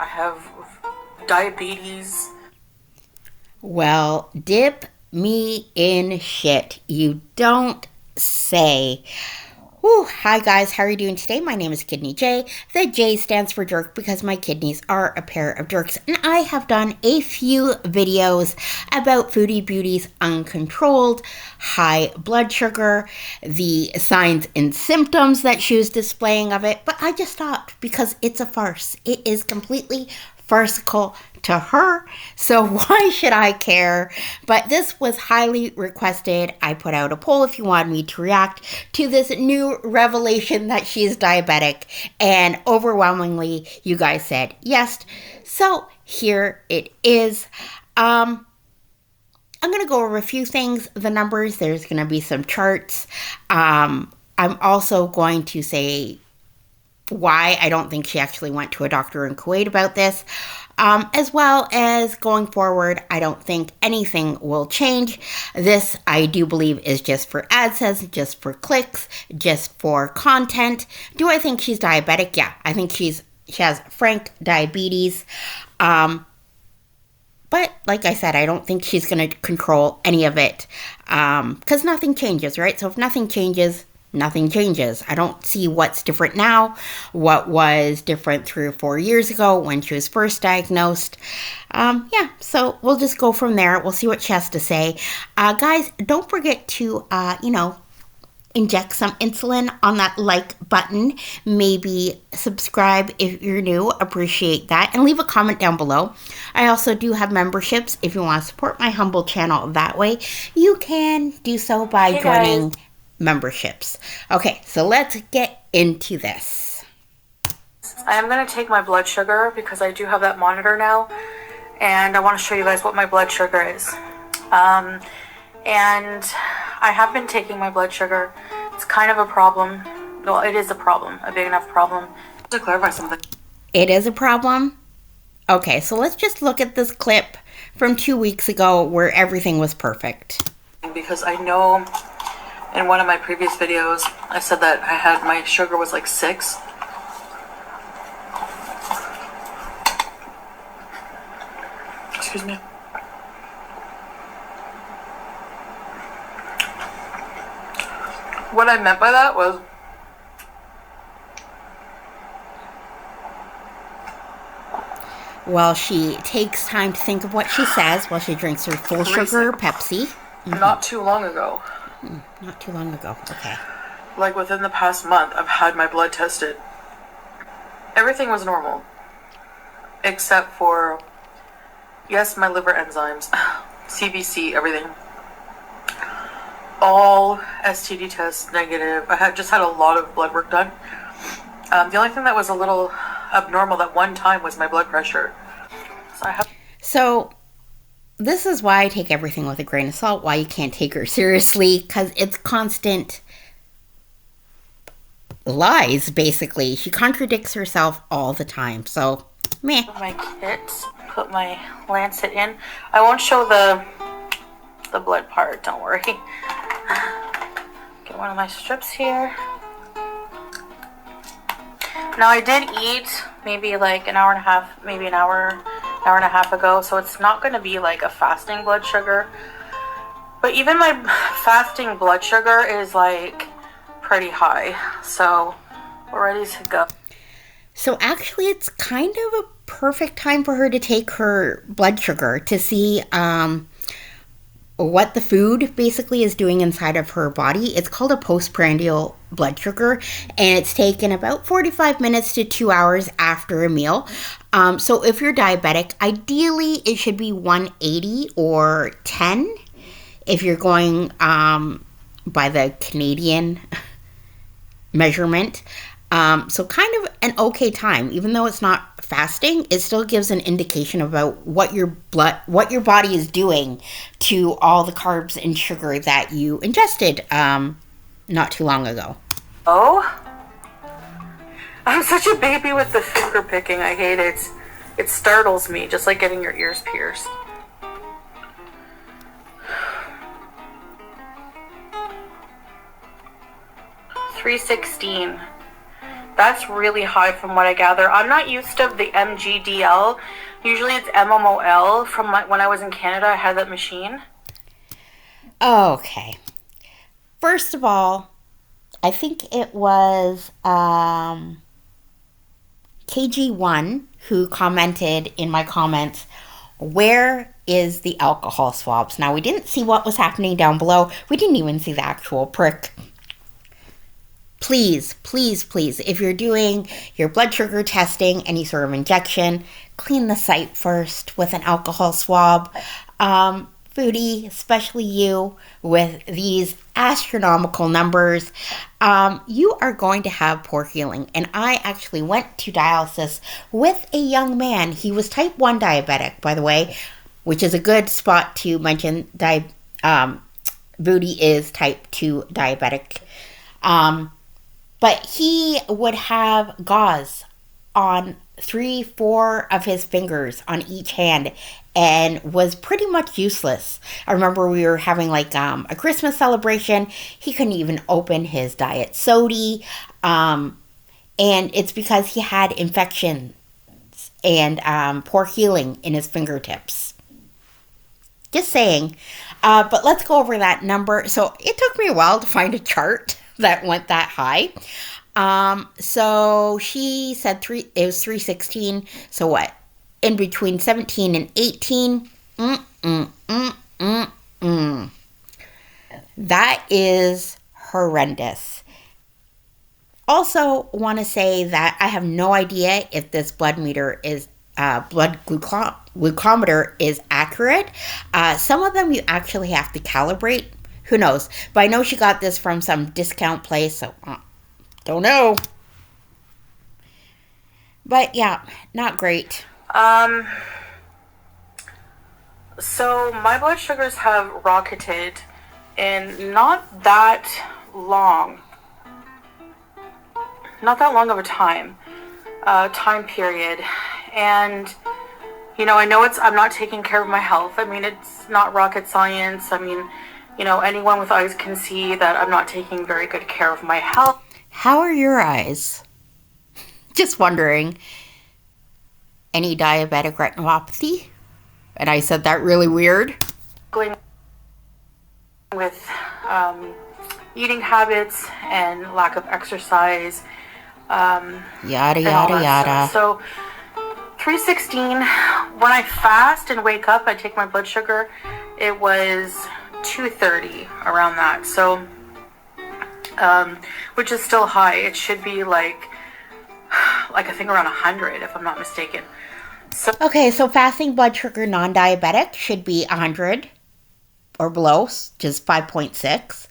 I have diabetes. Well, dip me in shit. You don't say. Whew. Hi guys, how are you doing today? My name is Kidneyjay. The J stands for jerk because my kidneys are a pair of jerks. And I have done a few videos about Foodie Beauty's uncontrolled high blood sugar, the signs and symptoms that she was displaying of it. But I just stopped because it's a farce. It is completely farcical to her, so why should I care? But this was highly requested. I put out a poll if you wanted me to react to this new revelation that she's diabetic, and overwhelmingly you guys said yes. So here it is. I'm going to go over a few things, the numbers. There's going to be some charts. I'm also going to say why I don't think she actually went to a doctor in Kuwait about this. As well as going forward, I don't think anything will change. This, I do believe, is just for AdSense, just for clicks, just for content. Do I think she's diabetic? Yeah, I think she has frank diabetes. But like I said, I don't think she's going to control any of it because nothing changes, right? So if nothing changes, nothing changes. I don't see what's different now, what was different 3 or 4 years ago when she was first diagnosed. Yeah, so we'll just go from there. We'll see what she has to say. Guys, don't forget to, inject some insulin on that like button. Maybe subscribe if you're new. Appreciate that. And leave a comment down below. I also do have memberships. If you want to support my humble channel that way, you can do so by joining memberships. Okay, so let's get into this. I am going to take my blood sugar because I do have that monitor now, and I want to show you guys what my blood sugar is. And I have been taking my blood sugar. It's kind of a problem. Well, it is a problem, a big enough problem. To clarify something. It is a problem? Okay, so let's just look at this clip from 2 weeks ago where everything was perfect. Because I know in one of my previous videos, I said that my sugar was like 6. Excuse me. What I meant by that was while she takes time to think of what she says while she drinks her full sugar Pepsi. Not too long ago. Not too long ago. Okay. Like within the past month, I've had my blood tested. Everything was normal. Except for, yes, my liver enzymes, CBC, everything. All STD tests negative. I just had a lot of blood work done. The only thing that was a little abnormal that one time was my blood pressure. So this is why I take everything with a grain of salt, why you can't take her seriously, because it's constant lies, basically. She contradicts herself all the time, so meh. My kit, put my lancet in. I won't show the blood part, don't worry. Get one of my strips here. Now I did eat maybe like an hour and a half, maybe an hour and a half ago, so it's not going to be like a fasting blood sugar. But even my fasting blood sugar is like pretty high, so we're ready to go. So actually it's kind of a perfect time for her to take her blood sugar to see what the food basically is doing inside of her body. It's called a postprandial blood sugar, and it's taken about 45 minutes to 2 hours after a meal. So if you're diabetic, ideally it should be 180 or 10 if you're going by the Canadian measurement. So kind of an okay time, even though it's not fasting, it still gives an indication about what your body is doing to all the carbs and sugar that you ingested not too long ago. Oh, I'm such a baby with the finger picking. I hate it. It startles me, just like getting your ears pierced. 316. That's really high from what I gather. I'm not used to the MGDL. Usually it's MMOL. From when I was in Canada, I had that machine. Okay. First of all, I think it was KG1 who commented in my comments, where is the alcohol swabs? Now, we didn't see what was happening down below. We didn't even see the actual prick. Please, please, please, if you're doing your blood sugar testing, any sort of injection, clean the site first with an alcohol swab. Foodie, especially you, with these astronomical numbers, you are going to have poor healing. And I actually went to dialysis with a young man. He was type 1 diabetic, by the way, which is a good spot to mention. Foodie is type 2 diabetic. But he would have gauze on 3-4 of his fingers on each hand and was pretty much useless. I remember we were having like a Christmas celebration. He couldn't even open his diet soda. And it's because he had infections and poor healing in his fingertips. Just saying. But let's go over that number. So it took me a while to find a chart that went that high. So she said it was 316. So what? In between 17 and 18. That is horrendous. Also want to say that I have no idea if this blood meter is blood glucometer is accurate. Some of them you actually have to calibrate. Who knows? But I know she got this from some discount place, so don't know. But yeah, not great. So my blood sugars have rocketed in not that long of a time period. And, you know, I know I'm not taking care of my health. I mean, it's not rocket science. I mean, you know, anyone with eyes can see that I'm not taking very good care of my health. How are your eyes? Just wondering. Any diabetic retinopathy? And I said that really weird. Going with eating habits and lack of exercise. Yada, yada, yada. So 316, when I fast and wake up, I take my blood sugar. It was 230, around that. So, which is still high. It should be like I think around 100, if I'm not mistaken. So okay, so fasting blood sugar non-diabetic should be 100 or below, just 5.6.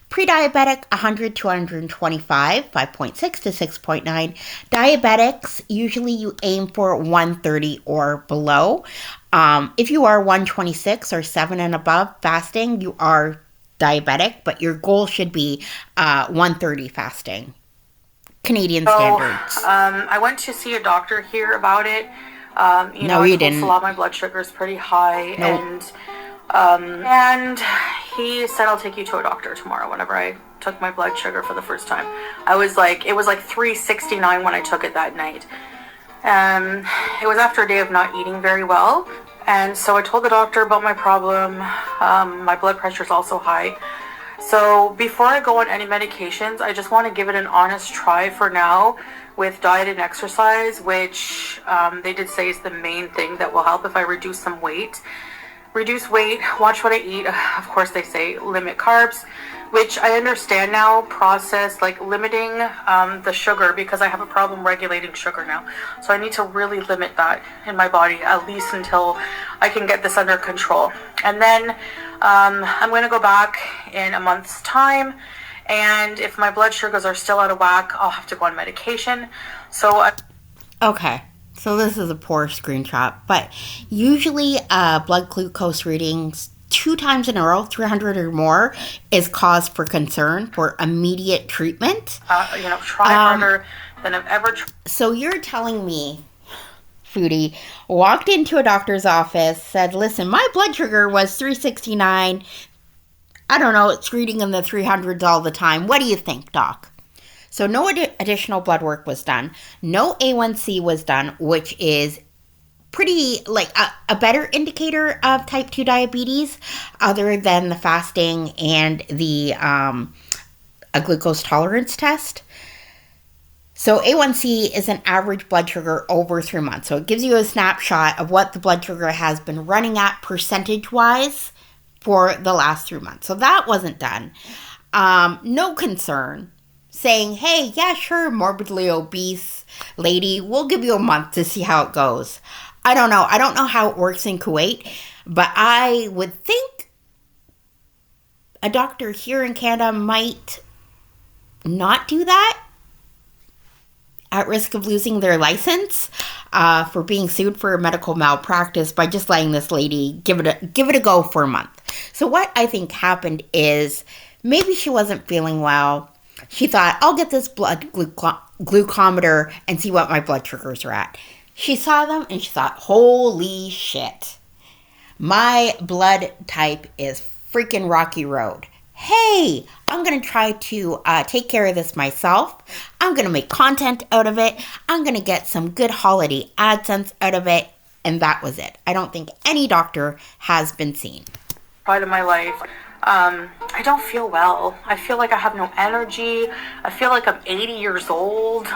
Pre-diabetic, 100 to 125, 5.6 to 6.9. Diabetics, usually you aim for 130 or below. If you are 126 or 7 and above fasting, you are diabetic, but your goal should be 130 fasting. Canadian standards. I went to see a doctor here about it. You didn't. Salah, my blood sugar is pretty high, Nope. and he said I'll take you to a doctor tomorrow. Whenever I took my blood sugar for the first time, it was like 369 when I took it that night. It was after a day of not eating very well, and so I told the doctor about my problem. My blood pressure is also high. So before I go on any medications, I just want to give it an honest try for now with diet and exercise, which they did say is the main thing that will help if I reduce some weight. Reduce weight, watch what I eat. Of course, they say limit carbs, which I understand now, process, like limiting the sugar, because I have a problem regulating sugar now. So I need to really limit that in my body, at least until I can get this under control. And then I'm going to go back in a month's time, and if my blood sugars are still out of whack, I'll have to go on medication. Okay, so this is a poor screenshot, but usually blood glucose readings 2 times in a row, 300 or more, is cause for concern for immediate treatment. Try harder than I've ever tried. So you're telling me, Foodie, walked into a doctor's office, said, listen, my blood sugar was 369. I don't know, it's reading in the 300s all the time. What do you think, doc? So no additional blood work was done. No A1C was done, which is pretty like a better indicator of type 2 diabetes other than the fasting and the a glucose tolerance test. So A1C is an average blood sugar over 3 months. So it gives you a snapshot of what the blood sugar has been running at percentage-wise for the last 3 months. So that wasn't done. No concern saying, hey, yeah, sure, morbidly obese lady, we'll give you a month to see how it goes. I don't know. I don't know how it works in Kuwait, but I would think a doctor here in Canada might not do that at risk of losing their license for being sued for medical malpractice by just letting this lady give it a go for a month. So what I think happened is maybe she wasn't feeling well. She thought, I'll get this blood glucometer and see what my blood sugars are at. She saw them and she thought, holy shit, my blood type is freaking rocky road. Hey, I'm going to try to take care of this myself. I'm going to make content out of it. I'm going to get some good holiday AdSense out of it. And that was it. I don't think any doctor has been seen. Part of my life, I don't feel well. I feel like I have no energy. I feel like I'm 80 years old.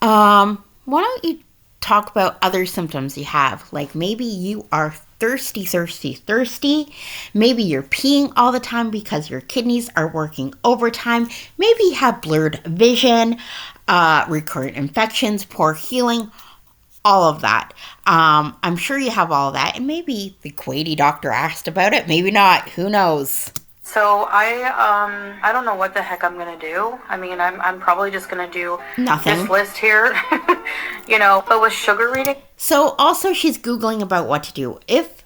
Why don't you talk about other symptoms you have? Like maybe you are thirsty. Maybe you're peeing all the time because your kidneys are working overtime. Maybe you have blurred vision, recurrent infections, poor healing, all of that. I'm sure you have all of that. And maybe the Kuwaiti doctor asked about it. Maybe not. Who knows? So I don't know what the heck I'm gonna do. I mean, I'm probably just gonna do nothing. This list here, but with sugar reading. So also she's Googling about what to do. If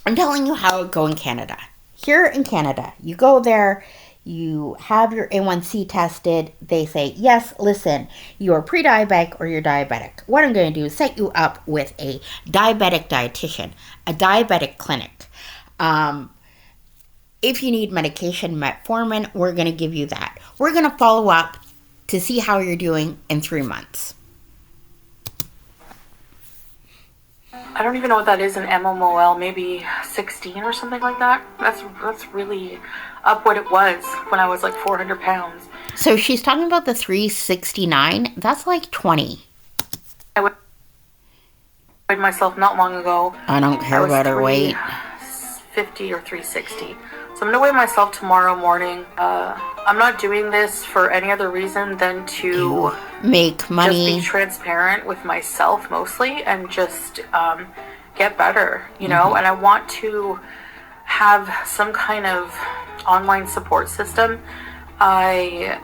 I'm telling you how it go in Canada. Here in Canada, you go there, you have your A1C tested. They say, yes, listen, you're pre-diabetic or you're diabetic. What I'm going to do is set you up with a diabetic dietitian, a diabetic clinic. If you need medication, metformin, we're going to give you that. We're going to follow up to see how you're doing in 3 months. I don't even know what that is in mmol, maybe 16 or something like that. That's really up what it was when I was like 400 pounds. So she's talking about the 369. That's like 20. I weighed myself not long ago. I don't care about her weight. 50 or 360. So I'm going to weigh myself tomorrow morning. I'm not doing this for any other reason than to make money. Just be transparent with myself mostly and just get better, And I want to have some kind of online support system. I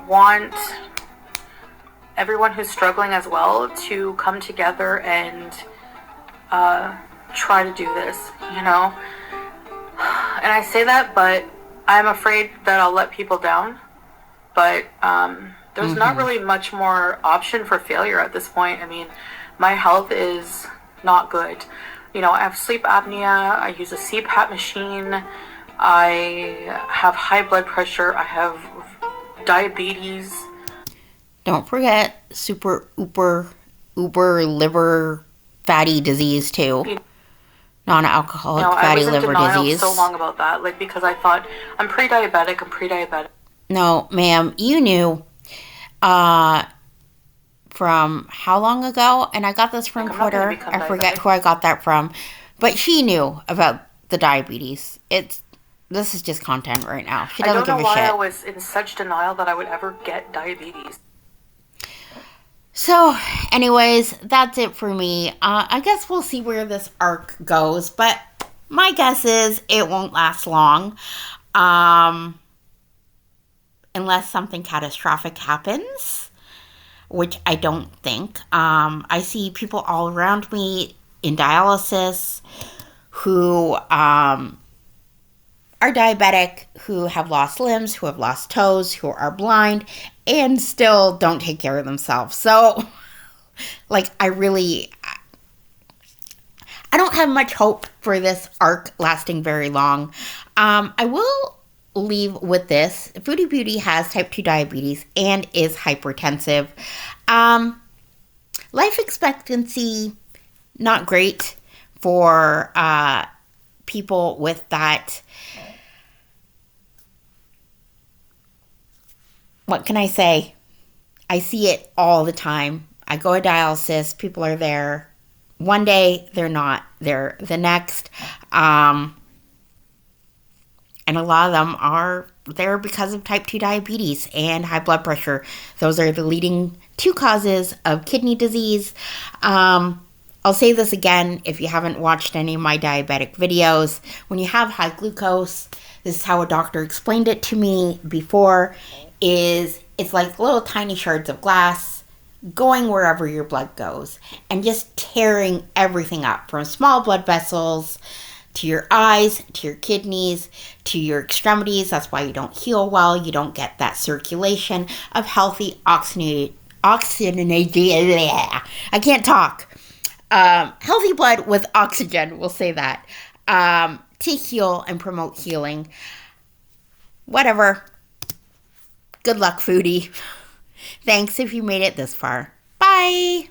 want everyone who's struggling as well to come together and try to do this, And I say that, but I'm afraid that I'll let people down. But there's not really much more option for failure at this point. I mean, my health is not good. I have sleep apnea. I use a CPAP machine. I have high blood pressure. I have diabetes. Don't forget super uber liver fatty disease too. Non-alcoholic fatty liver disease. I was so long about that, because I thought I'm pre-diabetic. No, ma'am, you knew from how long ago? And I got this from Twitter. I forget who I got that from, but she knew about the diabetes. This is just content right now. She doesn't give a shit. I don't know why I was in such denial that I would ever get diabetes. So, anyways, that's it for me. I guess we'll see where this arc goes, but my guess is it won't last long, unless something catastrophic happens, which I don't think. I see people all around me in dialysis who are diabetic, who have lost limbs, who have lost toes, who are blind, and still don't take care of themselves. So, I don't have much hope for this arc lasting very long. I will leave with this. Foodie Beauty has type 2 diabetes and is hypertensive. Life expectancy, not great for people with that. What can I say? I see it all the time. I go to dialysis, people are there. One day, they're not there the next. And a lot of them are there because of type 2 diabetes and high blood pressure. Those are the leading two causes of kidney disease. I'll say this again if you haven't watched any of my diabetic videos. When you have high glucose, this is how a doctor explained it to me before, is it's like little tiny shards of glass going wherever your blood goes and just tearing everything up from small blood vessels to your eyes, to your kidneys, to your extremities. That's why you don't heal well. You don't get that circulation of healthy oxygenated, I can't talk. Healthy blood with oxygen, we'll say that, to heal and promote healing. Whatever. Good luck, foodie. Thanks if you made it this far. Bye.